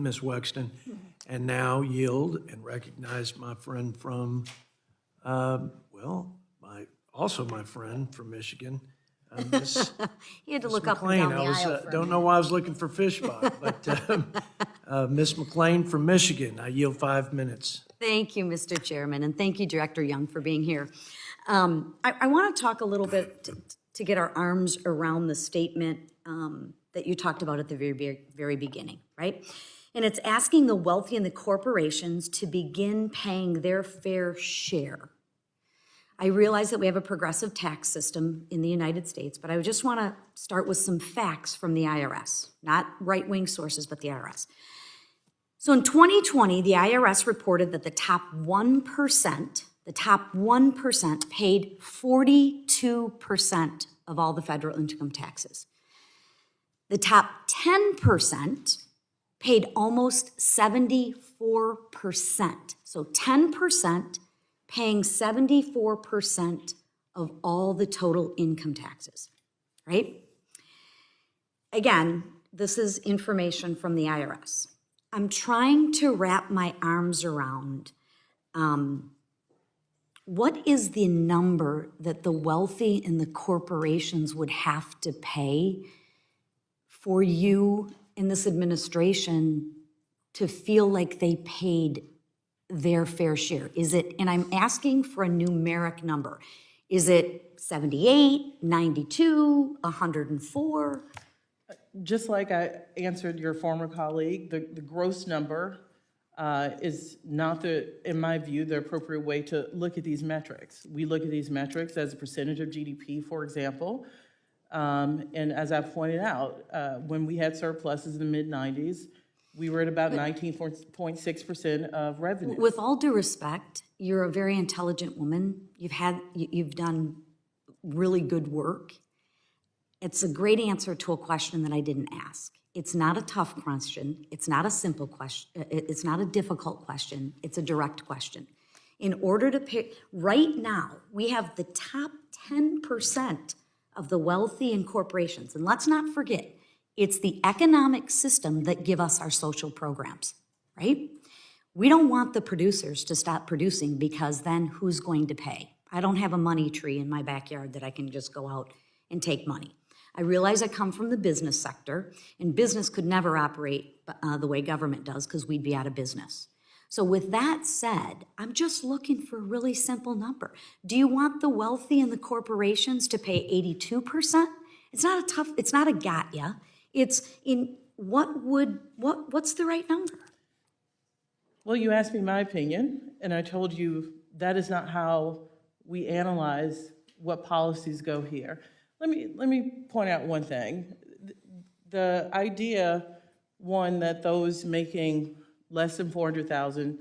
Ms. Wexton, and now yield and recognize my friend from, also my friend from Michigan, Ms. You had to Ms. look up and McLean. down the aisle for a Don't minute. know why I was looking for fishbone, but Ms. McLean from Michigan. I yield 5 minutes. Thank you, Mr. Chairman, and thank you, Director Young, for being here. I want to talk a little bit to get our arms around the statement that you talked about at the very beginning, right? And it's asking the wealthy and the corporations to begin paying their fair share. I realize that we have a progressive tax system in the United States, but I just want to start with some facts from the IRS, not right-wing sources, but the IRS. So in 2020, the IRS reported that the top 1% paid 42% of all the federal income taxes. The top 10% paid almost 74%. So 10% paying 74% of all the total income taxes, right? Again, this is information from the IRS. I'm trying to wrap my arms around what is the number that the wealthy and the corporations would have to pay for you in this administration to feel like they paid their fair share? Is it, and I'm asking for a numeric number, is it 78, 92, 104? Just like I answered your former colleague, the gross number is not in my view, the appropriate way to look at these metrics. We look at these metrics as a percentage of GDP, for example. And as I pointed out, when we had surpluses in the mid-90s, we were at about 19.6% of revenue. With all due respect, you're a very intelligent woman. You've done really good work. It's a great answer to a question that I didn't ask. It's not a tough question. It's not a simple question. It's not a difficult question. It's a direct question. In order to pick, right now, we have the top 10% of the wealthy and corporations. And let's not forget, it's the economic system that give us our social programs, right? We don't want the producers to stop producing because then who's going to pay? I don't have a money tree in my backyard that I can just go out and take money. I realize I come from the business sector, and business could never operate the way government does because we'd be out of business. So with that said, I'm just looking for a really simple number. Do you want the wealthy and the corporations to pay 82%? It's not a got ya. It's in what's the right number? Well, you asked me my opinion, and I told you that is not how we analyze what policies go here. Let me point out one thing. The idea, one, that those making less than $400,000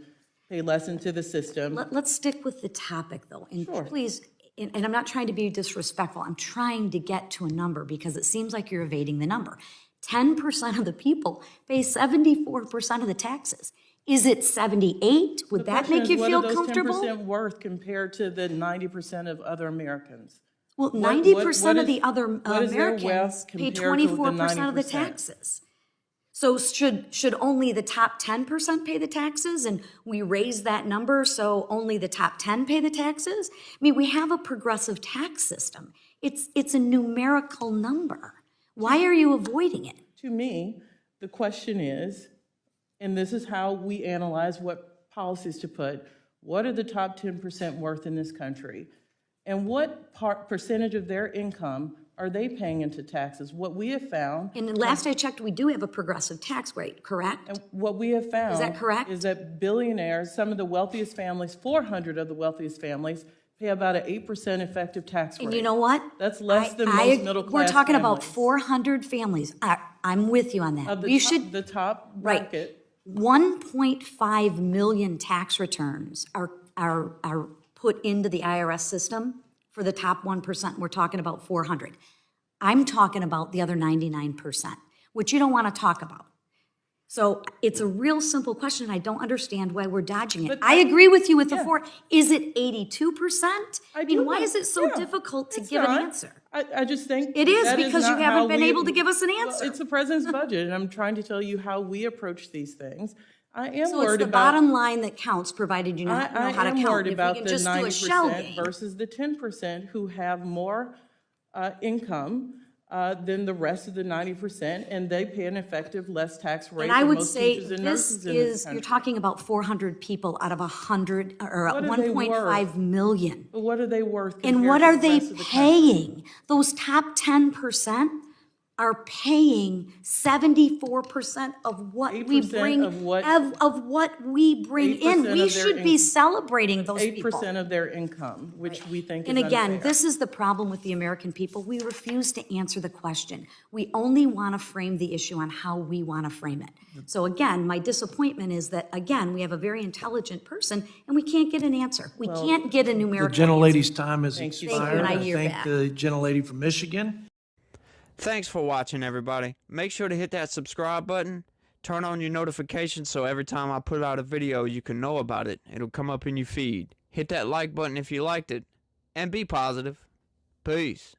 pay less into the system. Let's stick with the topic, though. And Sure. please, and I'm not trying to be disrespectful. I'm trying to get to a number because it seems like you're evading the number. 10% of the people pay 74% of the taxes. Is it 78? Would that make you feel comfortable? What are those 10% worth compared to the 90% of other Americans? Well, 90% of the other what is their Americans wealth pay compared to the 24% of the 90%? taxes. So should only the top 10% pay the taxes, and we raise that number so only the top 10 pay the taxes? I mean, we have a progressive tax system. It's a numerical number. Why are you avoiding it? To me, the question is, and this is how we analyze what policies to put, what are the top 10% worth in this country? And what percentage of their income are they paying into taxes? What we have found... And last I checked, we do have a progressive tax rate, correct? And what we have found... Is that correct? ...is that billionaires, some of the wealthiest families, 400 of the wealthiest families, pay about an 8% effective tax rate. And you know what? That's less than most middle-class We're talking about families. 400 families. I'm with you on that. Of the top right. bracket. 1.5 million tax returns are put into the IRS system for the top 1%. We're talking about 400. I'm talking about the other 99%, which you don't want to talk about. So it's a real simple question. I don't understand why we're dodging it. I agree with you with the 4. Is it 82%? I mean, why is it so difficult to give an answer? I just think It is that because you not haven't how been we- able to give us an Well, answer. it's the president's budget, and I'm trying to tell you how we approach these things. I am So it's worried the about. bottom line that counts, provided you know I how to am count. worried If we about can the just do a shell 90% game. versus the 10% who have more income than the rest of the 90%, and they pay an effective less tax rate And I than would most say teachers and this nurses in this is, you're country. talking about 400 people out of 100, or What are they 1.5 million. But what are they worth? And compared what to are the they rest of the country? paying? Those top 10% are paying 74% of what we 8% bring, of what- of what we bring in. 8% We of their should be income. celebrating those people. 8% of their income, which we think And is again, unfair. this is the problem with the American people. We refuse to answer the question. We only want to frame the issue on how we want to frame it. So again, my disappointment is that, again, we have a very intelligent person and we can't get an answer. We can't get a The numerical answer. gentlelady's time has Thank you. expired. Thank you, and I I yield thank back. the gentlelady from Michigan. Thanks for watching, everybody. Make sure to hit that subscribe button. Turn on your notifications so every time I put out a video, you can know about it. It'll come up in your feed. Hit that like button if you liked it. And be positive. Peace.